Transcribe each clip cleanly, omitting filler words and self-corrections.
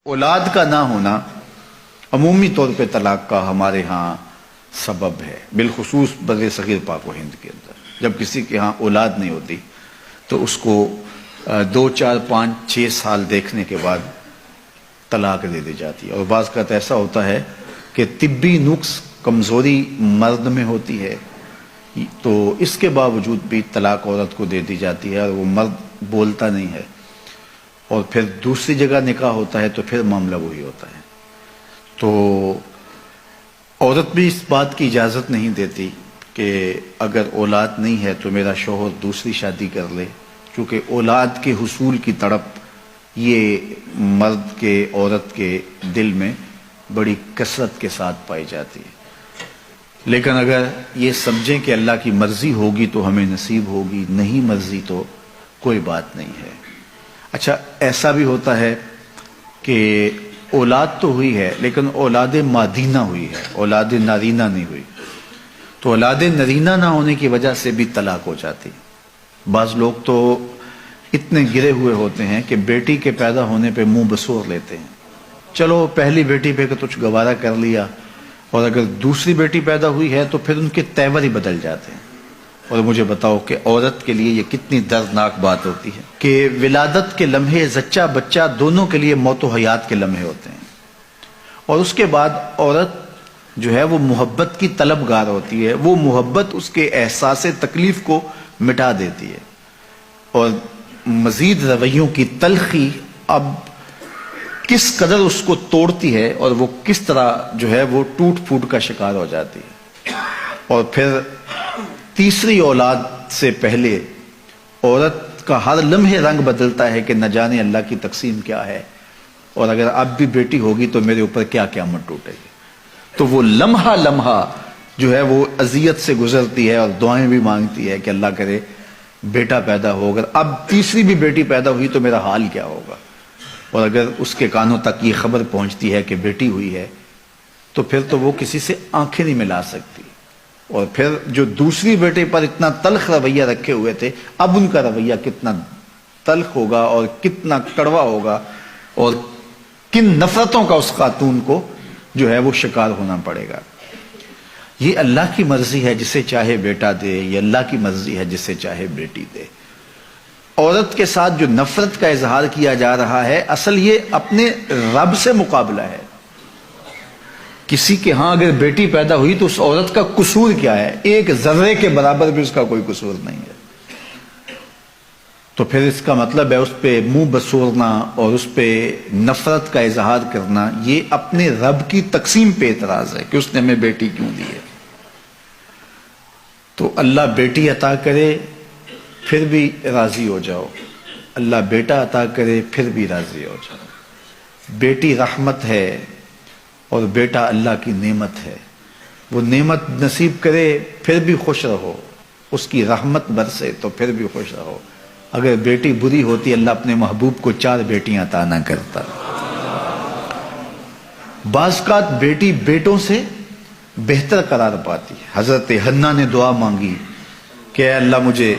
اولاد کا نہ ہونا عمومی طور پہ طلاق کا ہمارے ہاں سبب ہے، بالخصوص بر صغیر پاک و ہند کے اندر۔ جب کسی کے ہاں اولاد نہیں ہوتی تو اس کو 2 4 5 6 سال دیکھنے کے بعد طلاق دے دی جاتی ہے، اور بعض کا ایسا ہوتا ہے کہ طبی نقص کمزوری مرد میں ہوتی ہے تو اس کے باوجود بھی طلاق عورت کو دے دی جاتی ہے، اور وہ مرد بولتا نہیں ہے، اور پھر دوسری جگہ نکاح ہوتا ہے تو پھر معاملہ وہی ہوتا ہے۔ تو عورت بھی اس بات کی اجازت نہیں دیتی کہ اگر اولاد نہیں ہے تو میرا شوہر دوسری شادی کر لے، کیونکہ اولاد کے حصول کی تڑپ یہ مرد کے عورت کے دل میں بڑی کثرت کے ساتھ پائی جاتی ہے۔ لیکن اگر یہ سمجھیں کہ اللہ کی مرضی ہوگی تو ہمیں نصیب ہوگی، نہیں مرضی تو کوئی بات نہیں ہے۔ اچھا، ایسا بھی ہوتا ہے کہ اولاد تو ہوئی ہے لیکن اولاد مادینہ ہوئی ہے، اولاد نارینہ نہیں ہوئی، تو اولاد نارینہ نہ ہونے کی وجہ سے بھی طلاق ہو جاتی۔ بعض لوگ تو اتنے گرے ہوئے ہوتے ہیں کہ بیٹی کے پیدا ہونے پہ منہ بسور لیتے ہیں، چلو پہلی بیٹی پہ کچھ گوارا کر لیا، اور اگر دوسری بیٹی پیدا ہوئی ہے تو پھر ان کے تیور ہی بدل جاتے ہیں۔ اور مجھے بتاؤ کہ عورت کے لیے یہ کتنی دردناک بات ہوتی ہے کہ ولادت کے لمحے زچہ بچہ دونوں کے لیے موت و حیات کے لمحے ہوتے ہیں، اور اس کے بعد عورت جو ہے وہ محبت کی طلبگار ہوتی ہے، وہ محبت اس کے احساس تکلیف کو مٹا دیتی ہے، اور مزید رویوں کی تلخی اب کس قدر اس کو توڑتی ہے، اور وہ کس طرح جو ہے وہ ٹوٹ پھوٹ کا شکار ہو جاتی ہے۔ اور پھر تیسری اولاد سے پہلے عورت کا ہر لمحے رنگ بدلتا ہے کہ نہ جانے اللہ کی تقسیم کیا ہے، اور اگر اب بھی بیٹی ہوگی تو میرے اوپر کیا قیامت ٹوٹے گی۔ تو وہ لمحہ لمحہ جو ہے وہ اذیت سے گزرتی ہے، اور دعائیں بھی مانگتی ہے کہ اللہ کرے بیٹا پیدا ہو، اگر اب تیسری بھی بیٹی پیدا ہوئی تو میرا حال کیا ہوگا۔ اور اگر اس کے کانوں تک یہ خبر پہنچتی ہے کہ بیٹی ہوئی ہے تو پھر تو وہ کسی سے آنکھیں نہیں ملا سکتی، اور پھر جو دوسری بیٹے پر اتنا تلخ رویہ رکھے ہوئے تھے اب ان کا رویہ کتنا تلخ ہوگا اور کتنا کڑوا ہوگا، اور کن نفرتوں کا اس خاتون کو جو ہے وہ شکار ہونا پڑے گا۔ یہ اللہ کی مرضی ہے، جسے چاہے بیٹا دے، یہ اللہ کی مرضی ہے جسے چاہے بیٹی دے۔ عورت کے ساتھ جو نفرت کا اظہار کیا جا رہا ہے اصل یہ اپنے رب سے مقابلہ ہے۔ کسی کے ہاں اگر بیٹی پیدا ہوئی تو اس عورت کا قصور کیا ہے؟ ایک ذرے کے برابر بھی اس کا کوئی قصور نہیں ہے، تو پھر اس کا مطلب ہے اس پہ منہ بسورنا اور اس پہ نفرت کا اظہار کرنا یہ اپنے رب کی تقسیم پہ اعتراض ہے کہ اس نے ہمیں بیٹی کیوں دی ہے۔ تو اللہ بیٹی عطا کرے پھر بھی راضی ہو جاؤ، اللہ بیٹا عطا کرے پھر بھی راضی ہو جاؤ۔ بیٹی رحمت ہے اور بیٹا اللہ کی نعمت ہے، وہ نعمت نصیب کرے پھر بھی خوش رہو، اس کی رحمت برسے تو پھر بھی خوش رہو۔ اگر بیٹی بری ہوتی اللہ اپنے محبوب کو 4 بیٹیاں عطا نہ کرتا۔ بعض اوقات بیٹی بیٹوں سے بہتر قرار پاتی ہے۔ حضرت حنا نے دعا مانگی کہ اے اللہ مجھے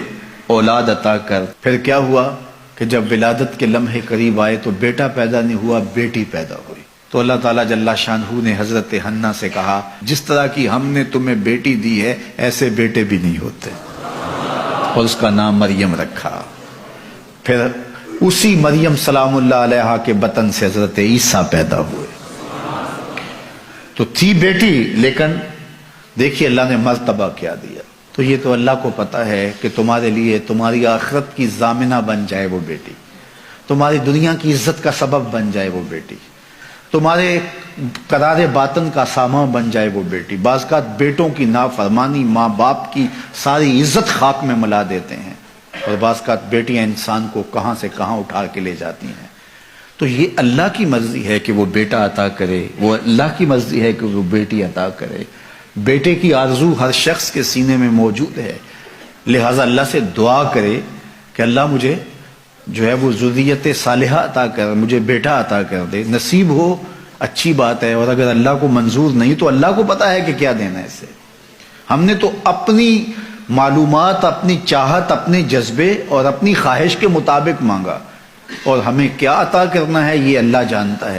اولاد عطا کر، پھر کیا ہوا کہ جب ولادت کے لمحے قریب آئے تو بیٹا پیدا نہیں ہوا، بیٹی پیدا ہوئی۔ تو اللہ تعالیٰ جل شانہ نے حضرت حنا سے کہا جس طرح کی ہم نے تمہیں بیٹی دی ہے ایسے بیٹے بھی نہیں ہوتے، اور اس کا نام مریم رکھا۔ پھر اسی مریم سلام اللہ علیہا کے بطن سے حضرت عیسیٰ پیدا ہوئے۔ تو تھی بیٹی لیکن دیکھیے اللہ نے مرتبہ کیا دیا۔ تو یہ تو اللہ کو پتہ ہے کہ تمہارے لیے تمہاری آخرت کی ضامنہ بن جائے وہ بیٹی، تمہاری دنیا کی عزت کا سبب بن جائے وہ بیٹی، تمہارے قرار باطن کا سامان بن جائے وہ بیٹی۔ بعض اوقات بیٹوں کی نافرمانی ماں باپ کی ساری عزت خاک میں ملا دیتے ہیں، اور بعض اوقات بیٹیاں انسان کو کہاں سے کہاں اٹھا کے لے جاتی ہیں۔ تو یہ اللہ کی مرضی ہے کہ وہ بیٹا عطا کرے، وہ اللہ کی مرضی ہے کہ وہ بیٹی عطا کرے۔ بیٹے کی آرزو ہر شخص کے سینے میں موجود ہے، لہٰذا اللہ سے دعا کرے کہ اللہ مجھے جو ہے وہ ذریت صالحہ عطا کر، مجھے بیٹا عطا کر دے۔ نصیب ہو اچھی بات ہے، اور اگر اللہ کو منظور نہیں تو اللہ کو پتا ہے کہ کیا دینا ہے اسے۔ ہم نے تو اپنی معلومات، اپنی چاہت، اپنے جذبے اور اپنی خواہش کے مطابق مانگا، اور ہمیں کیا عطا کرنا ہے یہ اللہ جانتا ہے۔